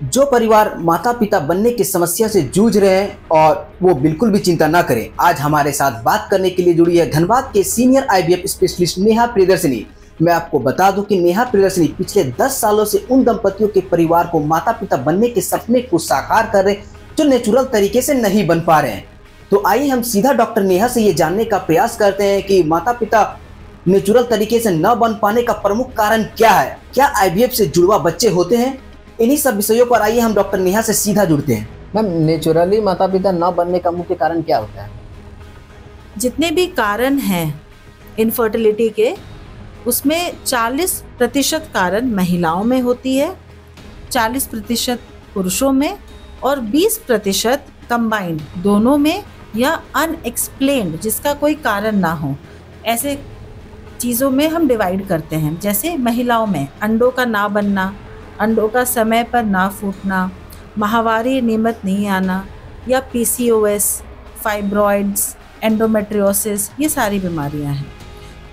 जो परिवार माता पिता बनने की समस्या से जूझ रहे हैं और वो बिल्कुल भी चिंता ना करें, आज हमारे साथ बात करने के लिए जुड़ी है धनबाद के senior IVF specialist Neha Priyadarshini. मैं आपको बता दूं कि नेहा प्रियदर्शनी पिछले 10 सालों से उन दंपतियों के परिवार को माता पिता बनने के सपने को साकार कर रहे जो नेचुरल तरीके से नहीं बन पा रहे हैं। तो आइए हम सीधा डॉक्टर नेहा से ये जानने का प्रयास करते हैं कि माता पिता नेचुरल तरीके से न बन पाने का प्रमुख कारण क्या है, क्या आईवीएफ से जुड़वा बच्चे होते हैं। इन्हीं सब विषयों पर आइए हम डॉक्टर नेहा से सीधा जुड़ते हैं। मैम, नेचुरली माता पिता न बनने का मुख्य कारण क्या होता है? जितने भी कारण हैं इनफर्टिलिटी के, उसमें 40% कारण महिलाओं में होती है, 40% पुरुषों में और 20% कंबाइंड दोनों में, या अनएक्सप्लेन्ड जिसका कोई कारण ना हो, ऐसे चीज़ों में हम डिवाइड करते हैं। जैसे महिलाओं में अंडों का ना बनना, अंडों का समय पर ना फूटना, माहवारी नियमित नहीं आना, या पीसीओएस, फाइब्रॉइड्स, एंडोमेट्रियोसिस, ये सारी बीमारियां हैं।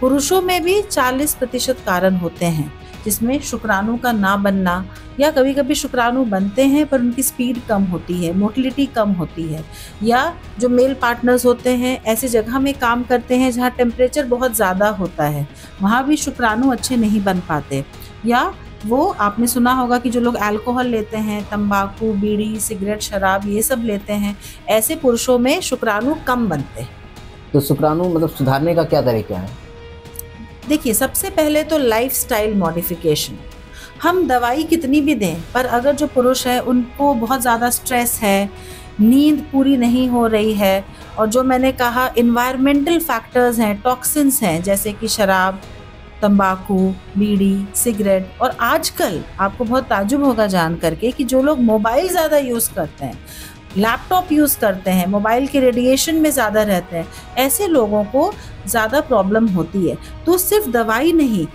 पुरुषों में भी 40% कारण होते हैं, जिसमें शुक्राणु का ना बनना, या कभी कभी शुक्राणु बनते हैं पर उनकी स्पीड कम होती है, मोटिलिटी कम होती है, या जो मेल पार्टनर्स होते हैं ऐसी जगह में काम करते हैं जहाँ टेम्परेचर बहुत ज़्यादा होता है, वहाँ भी शुक्राणु अच्छे नहीं बन पाते। या वो आपने सुना होगा कि जो लोग अल्कोहल लेते हैं, तंबाकू, बीड़ी, सिगरेट, शराब ये सब लेते हैं, ऐसे पुरुषों में शुक्राणु कम बनते हैं। तो शुक्राणु मतलब सुधारने का क्या तरीका है? देखिए, सबसे पहले तो लाइफस्टाइल मॉडिफिकेशन। हम दवाई कितनी भी दें, पर अगर जो पुरुष है उनको बहुत ज़्यादा स्ट्रेस है, नींद पूरी नहीं हो रही है, और जो मैंने कहा इन्वायरमेंटल फैक्टर्स हैं, टॉक्सिन्स हैं, जैसे कि शराब, तंबाकू, बीड़ी, सिगरेट, और आजकल आपको बहुत ताज्जुब होगा जान करके कि जो लोग मोबाइल ज़्यादा यूज़ करते हैं, लैपटॉप यूज़ करते हैं, मोबाइल के रेडिएशन में ज़्यादा रहते हैं, ऐसे लोगों को ज़्यादा प्रॉब्लम होती है। तो सिर्फ दवाई नहीं,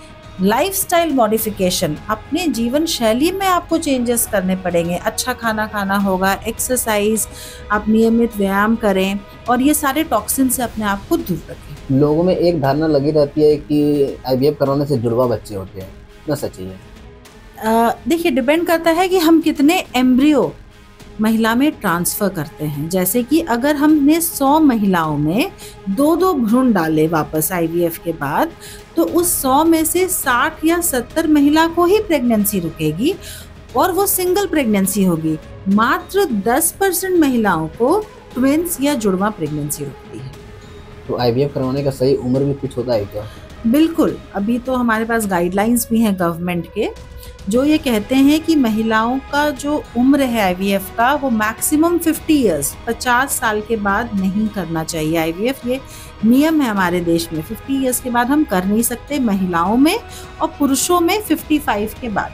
लाइफस्टाइल मॉडिफिकेशन, अपने जीवन शैली में आपको चेंजेस करने पड़ेंगे। अच्छा खाना खाना होगा, एक्सरसाइज, आप नियमित व्यायाम करें, और ये सारे टॉक्सिन से अपने आप को दूर रखें। लोगों में एक धारणा लगी रहती है कि आईवीएफ करवाने से जुड़वा बच्चे होते हैं, ना सच्ची है? देखिए, डिपेंड करता है कि हम कितने एम्ब्रियो महिला में ट्रांसफ़र करते हैं। जैसे कि अगर हमने 100 महिलाओं में 2-2 भ्रूण डाले वापस आईवीएफ के बाद, तो उस 100 में से 60 या 70 महिला को ही प्रेगनेंसी रुकेगी और वो सिंगल प्रेगनेंसी होगी। मात्र 10% महिलाओं को ट्विंस या जुड़वा प्रेगनेंसी रुकती है। तो आईवीएफ करवाने का सही उम्र भी कुछ होता है क्या? बिल्कुल, अभी तो हमारे पास गाइडलाइंस भी हैं गवर्नमेंट के, जो ये कहते हैं कि महिलाओं का जो उम्र है आईवीएफ का, वो मैक्सिमम 50 इयर्स, 50 साल के बाद नहीं करना चाहिए आईवीएफ। ये नियम है हमारे देश में, 50 इयर्स के बाद हम कर नहीं सकते महिलाओं में, और पुरुषों में 55 के बाद।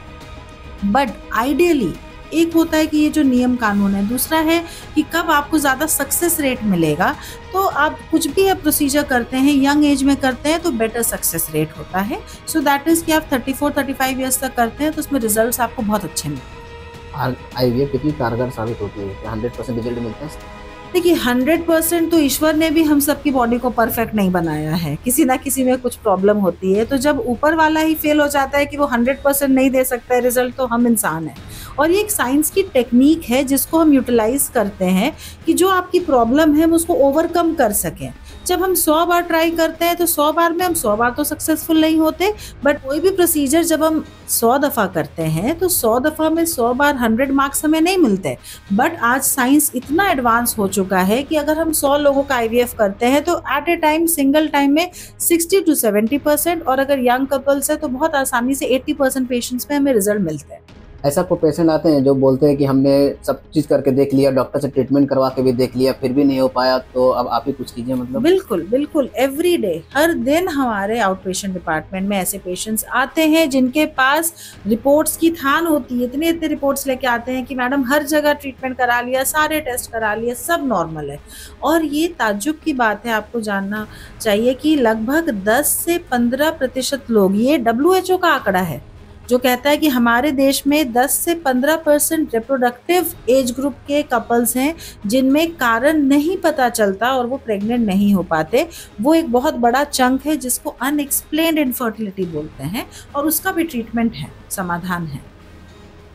बट आइडियली एक होता है कि ये जो नियम कानून है, दूसरा है कि कब आपको ज़्यादा सक्सेस रेट मिलेगा। तो आप कुछ भी प्रोसीजर करते हैं, यंग एज में करते हैं, तो बेटर सक्सेस रेट होता है। सो दैट इज़ कि आप 34-35 ईयर्स तक करते हैं तो उसमें रिजल्ट्स आपको बहुत अच्छे मिलते हैं। आईवीएफ कितनी कारगर साबित होती है? 100% रिजल्ट मिलता है? देखिए, 100% तो ईश्वर ने भी हम सबकी बॉडी को परफेक्ट नहीं बनाया है, किसी ना किसी में कुछ प्रॉब्लम होती है। तो जब ऊपर वाला ही फेल हो जाता है कि वो 100% नहीं दे सकता है रिजल्ट, तो हम इंसान हैं। और ये एक साइंस की टेक्निक है जिसको हम यूटिलाइज करते हैं कि जो आपकी प्रॉब्लम है हम उसको ओवरकम कर सकें। जब हम 100 बार ट्राई करते हैं तो 100 बार में हम 100 बार तो सक्सेसफुल नहीं होते, बट कोई भी प्रोसीजर जब हम 100 दफ़ा करते हैं तो 100 दफ़ा में 100 बार 100 मार्क्स हमें नहीं मिलते। बट आज साइंस इतना एडवांस हो चुका है कि अगर हम 100 लोगों का आईवीएफ करते हैं तो at a time, single time में 60 to 70%, और अगर यंग कपल्स है तो बहुत आसानी से 80% पेशेंट्स में हमें रिजल्ट मिलते हैं। ऐसा कोई पेशेंट आते हैं जो बोलते हैं कि हमने सब चीज़ करके देख लिया, डॉक्टर से ट्रीटमेंट करवा के भी देख लिया, फिर भी नहीं हो पाया, तो अब आप ही कुछ कीजिए? मतलब बिल्कुल बिल्कुल, एवरी डे, हर दिन हमारे आउट पेशेंट डिपार्टमेंट में ऐसे पेशेंट्स आते हैं जिनके पास रिपोर्ट्स की थान होती है। इतने इतने रिपोर्ट्स लेके आते हैं कि मैडम हर जगह ट्रीटमेंट करा लिया, सारे टेस्ट करा लिए, सब नॉर्मल है। और ये ताज्जुब की बात है, आपको जानना चाहिए कि लगभग 10 से 15% लोग, ये WHO का आंकड़ा है जो कहता है कि हमारे देश में 10 से 15% रिप्रोडक्टिव एज ग्रुप के कपल्स हैं जिनमें कारण नहीं पता चलता और वो प्रेग्नेंट नहीं हो पाते। वो एक बहुत बड़ा चंक है जिसको अनएक्सप्लेन्ड इनफर्टिलिटी बोलते हैं, और उसका भी ट्रीटमेंट है, समाधान है।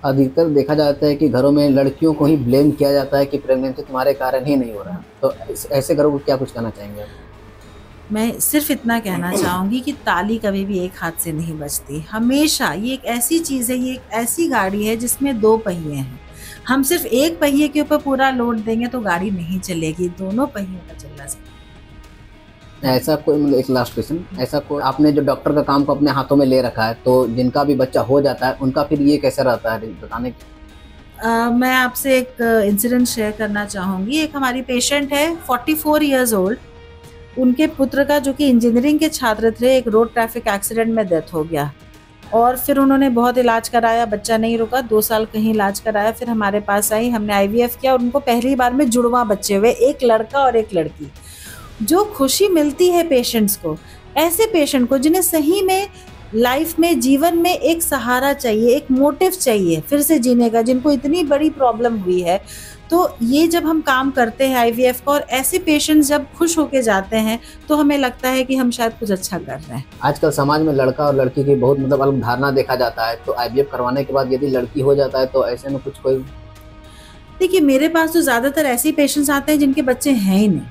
अधिकतर देखा जाता है कि घरों में लड़कियों को ही ब्लेम किया जाता है कि प्रेगनेंसी तुम्हारे कारण ही नहीं हो रहा। तो ऐसे घरों को क्या कुछ कहना चाहेंगे आप? मैं सिर्फ इतना कहना चाहूँगी कि ताली कभी भी एक हाथ से नहीं बजती। हमेशा ये एक ऐसी चीज़ है, ये एक ऐसी गाड़ी है जिसमें 2 पहिए हैं। हम सिर्फ एक पहिए के ऊपर पूरा लोड देंगे तो गाड़ी नहीं चलेगी, दोनों पहियों का चलना चाहिए। ऐसा कोई, मतलब एक लास्ट क्वेश्चन, ऐसा कोई आपने जो डॉक्टर का काम को अपने हाथों में ले रखा है, तो जिनका भी बच्चा हो जाता है उनका फिर ये कैसे रहता है, बताने की? मैं आपसे एक इंसिडेंट शेयर करना चाहूँगी। एक हमारी पेशेंट है 44 इयर्स ओल्ड, उनके पुत्र का जो कि इंजीनियरिंग के छात्र थे, एक रोड ट्रैफिक एक्सीडेंट में डेथ हो गया और फिर उन्होंने बहुत इलाज कराया, बच्चा नहीं रुका, 2 साल कहीं इलाज कराया, फिर हमारे पास आई, हमने IVF किया और उनको पहली बार में जुड़वा बच्चे हुए, एक लड़का और एक लड़की। जो खुशी मिलती है पेशेंट्स को, ऐसे पेशेंट को जिन्हें सही में लाइफ में, जीवन में एक सहारा चाहिए, एक मोटिव चाहिए फिर से जीने का, जिनको इतनी बड़ी प्रॉब्लम हुई है, तो ये जब हम काम करते हैं IVF का और ऐसे पेशेंट्स जब खुश होके जाते हैं तो हमें लगता है कि हम शायद कुछ अच्छा कर रहे हैं। आजकल समाज में लड़का और लड़की की बहुत मतलब अलग धारणा देखा जाता है, तो IVF करवाने के बाद यदि लड़की हो जाता है तो ऐसे में कुछ कोई? देखिए, मेरे पास तो ज़्यादातर ऐसे पेशेंट्स आते हैं जिनके बच्चे हैं ही नहीं,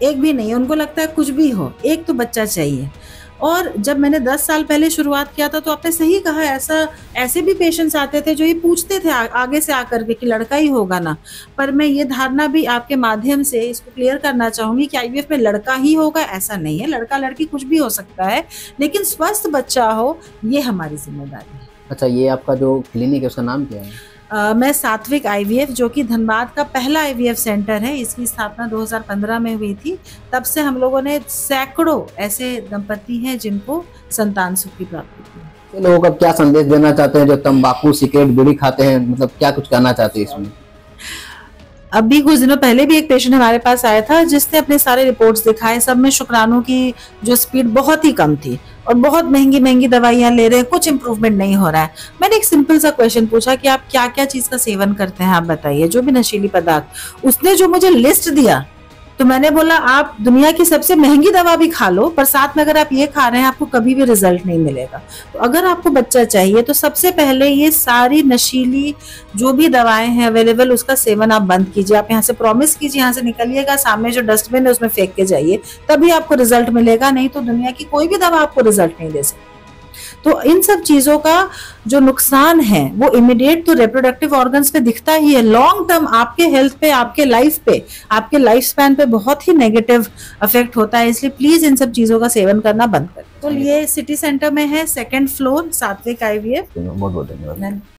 एक भी नहीं, उनको लगता है कुछ भी हो, एक तो बच्चा चाहिए। और जब मैंने 10 साल पहले शुरुआत किया था तो आपने सही कहा, ऐसे भी पेशेंट्स आते थे जो ये पूछते थे आगे से आकर के कि लड़का ही होगा ना। पर मैं ये धारणा भी आपके माध्यम से इसको क्लियर करना चाहूँगी कि IVF में लड़का ही होगा, ऐसा नहीं है। लड़का लड़की कुछ भी हो सकता है, लेकिन स्वस्थ बच्चा हो, ये हमारी जिम्मेदारी है। अच्छा, ये आपका जो क्लिनिक है उसका नाम क्या है? मैं सात्विक IVF, जो कि धनबाद का पहला IVF सेंटर है, इसकी स्थापना 2015 में हुई थी। तब से हम लोगों ने सैकड़ों ऐसे दंपति हैं जिनको संतान सुख की प्राप्ति की। लोगों का क्या संदेश देना चाहते हैं जो तंबाकू, सिगरेट, बीड़ी खाते हैं, मतलब क्या कुछ कहना चाहते हैं इसमें? अभी कुछ दिनों पहले भी एक पेशेंट हमारे पास आया था जिसने अपने सारे रिपोर्ट्स दिखाए, सब में शुक्राणु की जो स्पीड बहुत ही कम थी और बहुत महंगी महंगी दवाइयां ले रहे हैं, कुछ इंप्रूवमेंट नहीं हो रहा है। मैंने एक सिंपल सा क्वेश्चन पूछा कि आप क्या क्या चीज का सेवन करते हैं, आप बताइए, जो भी नशीली पदार्थ। उसने जो मुझे लिस्ट दिया तो मैंने बोला आप दुनिया की सबसे महंगी दवा भी खा लो, पर साथ में अगर आप ये खा रहे हैं आपको कभी भी रिजल्ट नहीं मिलेगा। तो अगर आपको बच्चा चाहिए तो सबसे पहले ये सारी नशीली जो भी दवाएं हैं अवेलेबल, उसका सेवन आप बंद कीजिए। आप यहाँ से प्रॉमिस कीजिए, यहाँ से निकलिएगा, सामने जो डस्टबिन है उसमें फेंक के जाइए, तभी आपको रिजल्ट मिलेगा, नहीं तो दुनिया की कोई भी दवा आपको रिजल्ट नहीं दे सकती। तो इन सब चीजों का जो नुकसान है वो इमीडिएट तो रिप्रोडक्टिव ऑर्गन्स पे दिखता ही है, लॉन्ग टर्म आपके हेल्थ पे, आपके लाइफ पे, आपके लाइफ स्पैन पे बहुत ही नेगेटिव इफेक्ट होता है। इसलिए प्लीज इन सब चीजों का सेवन करना बंद करें। तो ये सिटी सेंटर में है, 2nd फ्लोर, सात्विक IVF। बहुत बहुत धन्यवाद।